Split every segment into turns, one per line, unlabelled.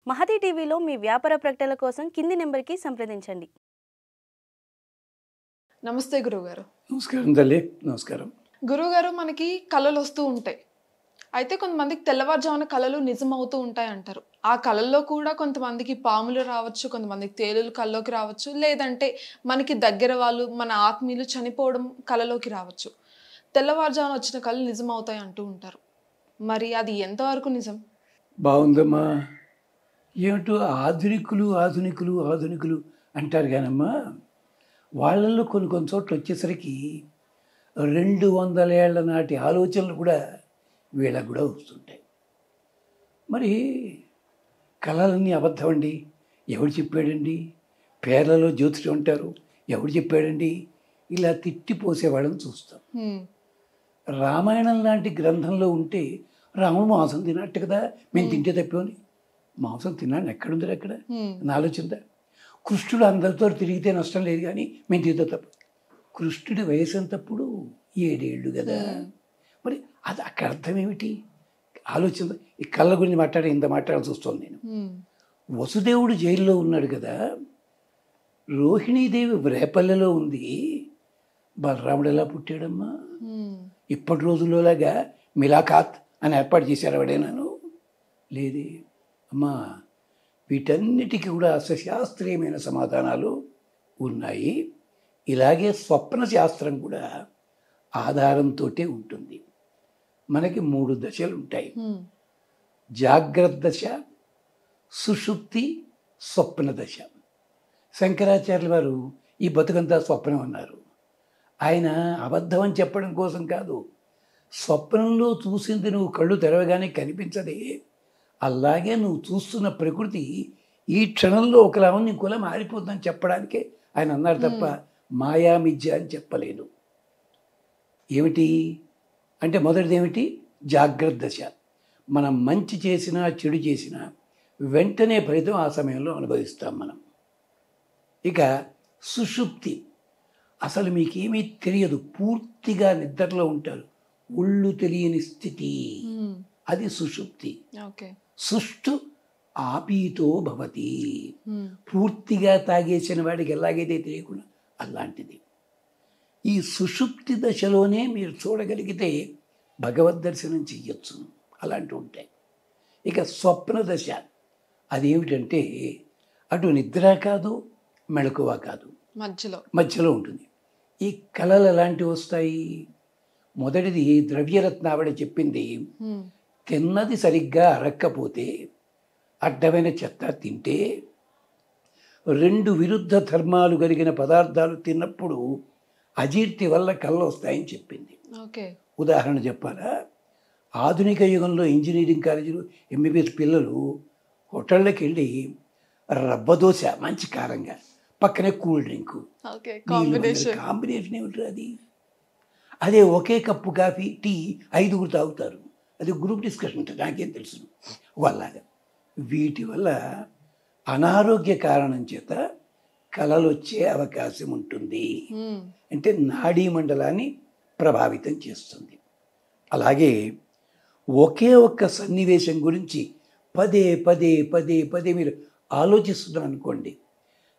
మహతి టీవీలో మీ వ్యాపార ప్రకటనల కోసం కింది నెంబర్కి సంప్రదించండి.
నమస్తే గురువుగారు.
నమస్కారం తల్లి. నమస్కారం.
గురువుగారు, మనకి కళలు వస్తూ ఉంటాయి. అయితే కొంతమందికి తెల్లవారుజామున కళలు నిజమవుతూ ఉంటాయి అంటారు. ఆ కళల్లో కూడా కొంతమందికి పాములు రావచ్చు, కొంతమందికి తేలులు కల్లోకి రావచ్చు, లేదంటే మనకి దగ్గర వాళ్ళు, మన ఆత్మీయులు చనిపోవడం కళలోకి రావచ్చు. తెల్లవారుజామున వచ్చిన కళలు నిజమవుతాయి అంటూ ఉంటారు. మరి అది ఎంతవరకు నిజం?
బాగుందమ్మా. ఏమిటో ఆధునికులు అంటారు కానమ్మా, వాళ్ళల్లో కొన్ని చోట్ల వచ్చేసరికి 200 ఏళ్ల నాటి ఆలోచనలు కూడా వీళ్ళకు కూడా వస్తుంటాయి. మరి కళలన్నీ అబద్ధం అండి, ఎవడు చెప్పాడండి? పేర్లలో జ్యోతిషం ఉంటారు, ఎవడు చెప్పాడండి? ఇలా తిట్టిపోసే వాళ్ళని చూస్తాం. రామాయణం లాంటి గ్రంథంలో ఉంటే రాముడు మాంసం తిన్నట్టు కదా, మేము తింటే తప్పని. మాంసం తిన్నాను ఎక్కడుంది అక్కడ నా ఆలోచన. కృష్ణుడు అందరితో తిరిగితే నష్టం లేదు, కానీ మేము తింటే తప్ప. కృష్ణుడి వయసు ఎంతప్పుడు? 7 ఏళ్ళు కదా. మరి అది అక్కడ అర్థం ఏమిటి? ఆలోచన. ఈ కళ్ళ గురించి ఇంత మాట్లాడాల్సి వస్తుంది నేను. వసుదేవుడు జైల్లో ఉన్నాడు కదా, రోహిణీదేవి రేపల్లెలో ఉంది. బలరాముడు ఎలా పుట్టాడమ్మా? ఇప్పటి రోజుల్లోలాగా మిలాఖాత్ అని ఏర్పాటు చేశారు ఎవడైనాను? లేదే అమ్మా. వీటన్నిటికీ కూడా అశాస్త్రీయమైన సమాధానాలు ఉన్నాయి. ఇలాగే స్వప్న శాస్త్రం కూడా ఆధారంతో ఉంటుంది. మనకి 3 దశలు ఉంటాయి: జాగ్రత్త దశ, సుషుప్తి, స్వప్న దశ. శంకరాచార్యుల వారు ఈ బతుకంతా స్వప్నం అన్నారు. ఆయన అబద్ధం అని చెప్పడం కోసం కాదు, స్వప్నంలో చూసింది నువ్వు కళ్ళు తెరవగానే కనిపించదే, అలాగే నువ్వు చూస్తున్న ప్రకృతి ఈ క్షణంలో ఒకలా ఉంది, ఇంకోలా మారిపోతుందని చెప్పడానికే ఆయన అన్నారు తప్ప మాయామిథ్య అని చెప్పలేదు. ఏమిటి అంటే, మొదటిది ఏమిటి? జాగ్రత్త దశ. మనం మంచి చేసినా చెడు చేసినా వెంటనే ఫలితం ఆ సమయంలో అనుభవిస్తాం మనం. ఇక సుషుప్తి, అసలు మీకేమీ తెలియదు, పూర్తిగా నిద్రలో ఉంటారు, ఒళ్ళు తెలియని స్థితి, అది సుషుప్తి. సుష్టు ఆపీతో భవతి, పూర్తిగా తాగేసిన వాడికి ఎలాగైతే తెలియకుండా అలాంటిది. ఈ సుషుప్తి దశలోనే మీరు చూడగలిగితే భగవద్ దర్శనం చెయ్యొచ్చు, అలాంటివి ఉంటాయి. ఇక స్వప్న దశ, అదేమిటంటే అటు నిద్ర కాదు, మెళకువ కాదు, మధ్యలో ఉంటుంది. ఈ కళలు ఎలాంటివి వస్తాయి? మొదటిది ద్రవ్యరత్నావళి చెప్పింది, తిన్నది సరిగ్గా అరక్కపోతే, అడ్డమైన చెత్త తింటే, 2 విరుద్ధ ధర్మాలు కలిగిన పదార్థాలు తిన్నప్పుడు అజీర్తి వల్ల కళ్ళు వస్తాయని చెప్పింది. ఉదాహరణ చెప్పాలా? ఆధునిక యుగంలో ఇంజనీరింగ్ కాలేజీలు, ఎంబీబీఎస్ పిల్లలు హోటళ్ళకి వెళ్ళి రబ్బదోశ మంచి కారంగా, పక్కనే కూల్ డ్రింకు, కాంబినేషన్ ఏమిటి అది? అదే ఒకే కప్పు కాఫీ, టీ 5గురు తాగుతారు. అది గ్రూప్ డిస్కషన్ ఉంటుంది, నాకేం తెలుసు. వాళ్ళగా వీటి వల్ల అనారోగ్య కారణం చేత కళలు వచ్చే అవకాశం ఉంటుంది. అంటే నాడీ మండలాన్ని ప్రభావితం చేస్తుంది. అలాగే ఒకే ఒక్క సన్నివేశం గురించి పదే పదే పదే పదే మీరు ఆలోచిస్తున్నారు అనుకోండి,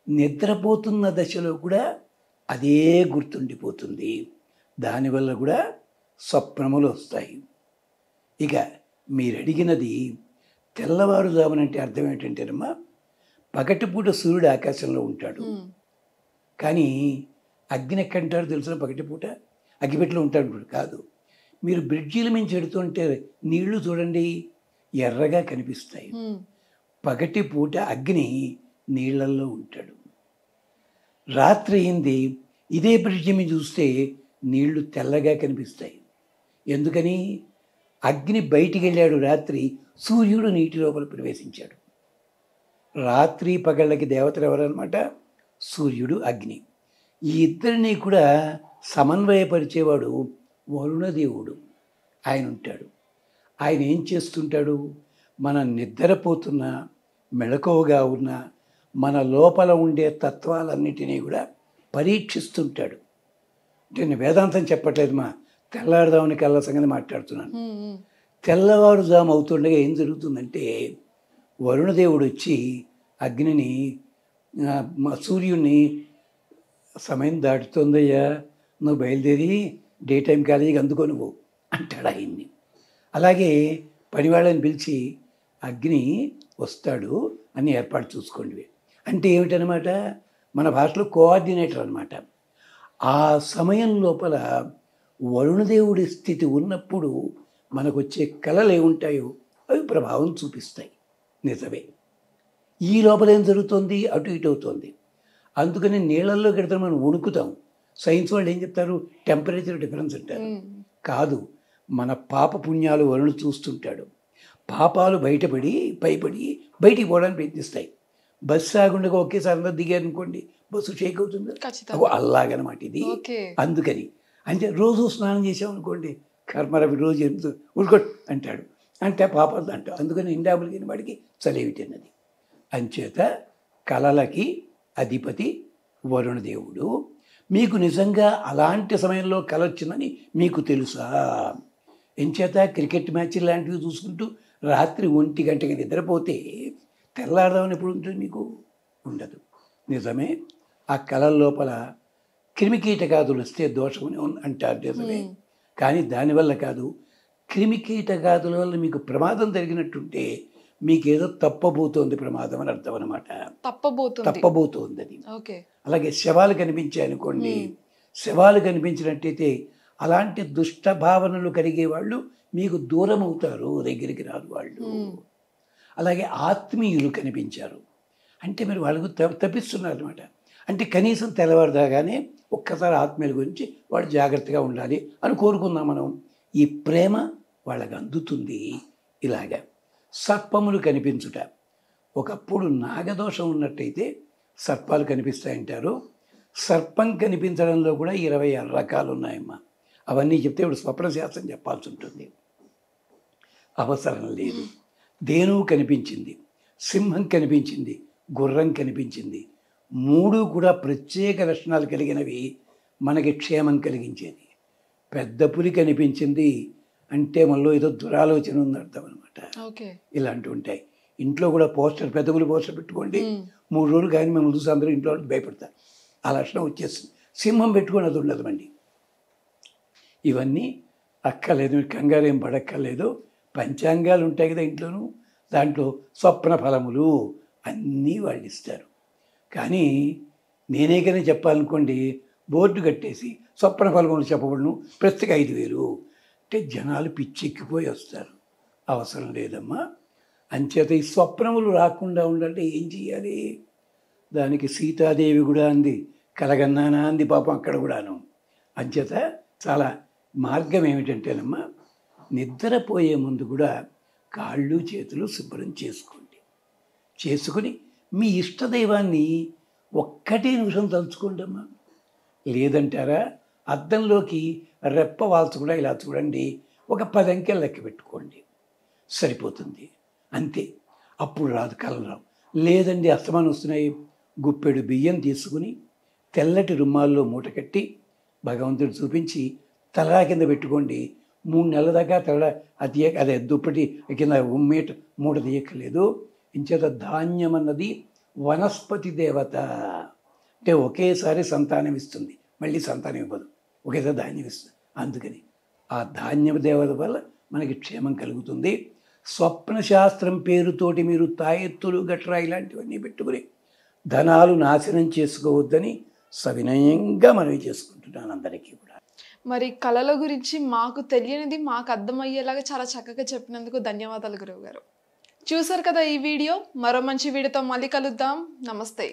నిద్రపోతున్న దశలో కూడా అదే గుర్తుండిపోతుంది. దానివల్ల కూడా స్వప్నములు వస్తాయి. ఇక మీరు అడిగినది తెల్లవారుజామునంటే అర్థం ఏంటంటేనమ్మా, పగటిపూట సూర్యుడు ఆకాశంలో ఉంటాడు, కానీ అగ్ని ఎక్కడంటారు తెలుసిన? పగటిపూట అగ్గిపెట్టలో ఉంటాడు కాదు. మీరు బ్రిడ్జీల మించి ఎడుతుంటే నీళ్లు చూడండి, ఎర్రగా కనిపిస్తాయి. పగటిపూట అగ్ని నీళ్లల్లో ఉంటాడు. రాత్రి అయింది, ఇదే బ్రిడ్జి మీద చూస్తే నీళ్లు తెల్లగా కనిపిస్తాయి. ఎందుకని? అగ్ని బయటికి వెళ్ళాడు రాత్రి, సూర్యుడు నీటి లోపల ప్రవేశించాడు. రాత్రి పగళ్ళకి దేవతలు ఎవరన్నమాట? సూర్యుడు, అగ్ని. ఈ ఇద్దరిని కూడా సమన్వయపరిచేవాడు వరుణదేవుడు. ఆయన ఉంటాడు. ఆయన ఏం చేస్తుంటాడు? మనం నిద్రపోతున్నా, మెళకువగా ఉన్న మన లోపల ఉండే తత్వాలన్నిటినీ కూడా పరీక్షిస్తుంటాడు. అంటే నేను వేదాంతం చెప్పట్లేదు, మా తెల్లారుదాముని కళ్ళ సంగతి మాట్లాడుతున్నాను. తెల్లవారుజాము అవుతుండగా ఏం జరుగుతుందంటే, వరుణదేవుడు వచ్చి అగ్నిని సూర్యుడిని సమయం దాటుతుందయ్యా, నువ్వు బయలుదేరి డే టైం కాలేజీకి అందుకో నువ్వు అంటాడు ఆయన్ని. అలాగే పనివాళ్ళని పిలిచి అగ్ని వస్తాడు అని ఏర్పాటు చూసుకోండి అంటే ఏమిటనమాట, మన భాషలో కోఆర్డినేటర్ అనమాట. ఆ సమయం లోపల వరుణదేవుడి స్థితి ఉన్నప్పుడు మనకు వచ్చే కళలు ఏముంటాయో అవి ప్రభావం చూపిస్తాయి. నిజమే. ఈ లోపల ఏం జరుగుతుంది, అటు ఇటు అవుతుంది. అందుకని నీళ్ళల్లో కడితే మనం వణుకుతాం. సైన్స్ వాళ్ళు ఏం చెప్తారు, టెంపరేచర్ డిఫరెన్స్ అంటారు. కాదు, మన పాప పుణ్యాలు వరుణుడు చూస్తుంటాడు. పాపాలు బయటపడి భయపడి బయటికి పోవడానికి ప్రయత్నిస్తాయి. బస్సు ఆగుండగా ఒకేసారి అందరూ దిగారు అనుకోండి, బస్సు షేక్ అవుతుంది. అలాగనమాట ఇది. అందుకని అంటే రోజు స్నానం చేసామనుకోండి, కర్మరవి రోజు ఎందుకు ఉడుకొట్ అంటాడు, అంటే పాపాలు అంటాడు. అందుకని ఇండాబులు లేని వాడికి చలివిటి అన్నది. అంచేత కళలకి అధిపతి వరుణదేవుడు. మీకు నిజంగా అలాంటి సమయంలో కళ వచ్చిందని మీకు తెలుసా? ఎంచేత క్రికెట్ మ్యాచ్ లాంటివి చూసుకుంటూ రాత్రి 1 గంటకి నిద్రపోతే తెల్లారదామని ఎప్పుడు ఉంటుంది మీకు? ఉండదు. నిజమే. ఆ కళల లోపల క్రిమికీటకాదులు వస్తే దోషమని అంటారు. నిజమే. కానీ దానివల్ల కాదు, క్రిమికీటకాదుల వల్ల మీకు ప్రమాదం జరిగినట్టుంటే మీకేదో తప్పబోతోంది ప్రమాదం అని అర్థం అనమాట. తప్పబోతోంది అది. అలాగే శవాలు కనిపించాయనుకోండి, శవాలు కనిపించినట్టయితే అలాంటి దుష్ట భావనలు కలిగే వాళ్ళు మీకు దూరం అవుతారు, దగ్గరికి రారు వాళ్ళు. అలాగే ఆత్మీయులు కనిపించారు అంటే మీరు వాళ్ళకు తప్పిస్తున్నారు అనమాట. అంటే కనీసం తెల్లవారుదాగానే ఒక్కసారి ఆత్మీయుల గురించి వాళ్ళు జాగ్రత్తగా ఉండాలి అని కోరుకుందాం మనం. ఈ ప్రేమ వాళ్ళకి అందుతుంది. ఇలాగా సర్పములు కనిపించుట, ఒకప్పుడు నాగదోషం ఉన్నట్టయితే సర్పాలు కనిపిస్తాయంటారు. సర్పం కనిపించడంలో కూడా 26 రకాలు ఉన్నాయమ్మా. అవన్నీ చెప్తే ఇప్పుడు స్వప్నశాస్త్రం చెప్పాల్సి ఉంటుంది, అవసరం లేదు. ధేనువు కనిపించింది, సింహం కనిపించింది, గుర్రం కనిపించింది. 3 కూడా ప్రత్యేక లక్షణాలు కలిగినవి, మనకి క్షేమం కలిగించేది. పెద్ద పులి కనిపించింది అంటే మనలో ఏదో దురాలోచన ఉంది అర్థం అనమాట. ఇలాంటివి ఉంటాయి. ఇంట్లో కూడా పోస్టర్, పెద్ద పులి పోస్టర్ పెట్టుకోండి, 3 రోజులు కానీ మేము చూసి అందరూ ఇంట్లో భయపడతారు. ఆ లక్షణం వచ్చేస్తుంది. సింహం పెట్టుకొని అది ఉండదు అండి. ఇవన్నీ అక్కర్లేదు, కంగారు ఏం పడక్కర్లేదు. పంచాంగాలు ఉంటాయి కదా ఇంట్లోనూ, దాంట్లో స్వప్న ఫలములు అన్నీ వాళ్ళు ఇస్తారు. కానీ నేనే కానీ చెప్పాలనుకోండి, బోర్డు కట్టేసి స్వప్న ఫలములు చెప్పబడును, ప్రస్తుతం 5,000 అంటే జనాలు పిచ్చెక్కిపోయి వస్తారు. అవసరం లేదమ్మా. అంచేత ఈ స్వప్నములు రాకుండా ఉండాలంటే ఏం చేయాలి? దానికి సీతాదేవి కూడా అంది, కలగన్నానా అంది పాపం అక్కడ కూడాను. అంచేత చాలా మార్గం ఏమిటంటేనమ్మా, నిద్రపోయే ముందు కూడా కాళ్ళు చేతులు శుభ్రం చేసుకోండి. చేసుకుని మీ ఇష్టదైవాన్ని 1 నిమిషం తలుచుకోండి అమ్మా. లేదంటారా, అద్దంలోకి రెప్ప వాల్చు కూడా ఇలా చూడండి, ఒక 10 అంకెలు లెక్క పెట్టుకోండి, సరిపోతుంది. అంతే. అప్పుడు రాదు, కలలు రావు. లేదండి అస్తమానం వస్తున్నాయి, గుప్పెడు బియ్యం తీసుకుని తెల్లటి రుమాల్లో మూట కట్టి భగవంతుడు చూపించి తలరా కింద పెట్టుకోండి. 3 నెలల దాకా అదే దుప్పటి కింద మూట తీయక్కర్లేదు. ఇంచేత ధాన్యం అన్నది వనస్పతి దేవత, అంటే ఒకేసారి సంతానం ఇస్తుంది, మళ్ళీ సంతానం ఇవ్వదు, ఒకేసారి ధాన్యం ఇస్తుంది. అందుకని ఆ ధాన్యం దేవత వల్ల మనకి క్షేమం కలుగుతుంది. స్వప్నశాస్త్రం పేరుతోటి మీరు తాయెత్తులు గట్రా ఇలాంటివన్నీ పెట్టుకుని ధనాలు నాశనం చేసుకోవద్దని సవినయంగా మనవి చేసుకుంటున్నాను అందరికీ కూడా.
మరి కళల గురించి మాకు తెలియనిది మాకు అర్థమయ్యేలాగా చాలా చక్కగా చెప్పినందుకు ధన్యవాదాలు గురువు గారు. చూసారు కదా ఈ వీడియో. మరో మంచి వీడియోతో మళ్ళీ కలుద్దాం. నమస్తే.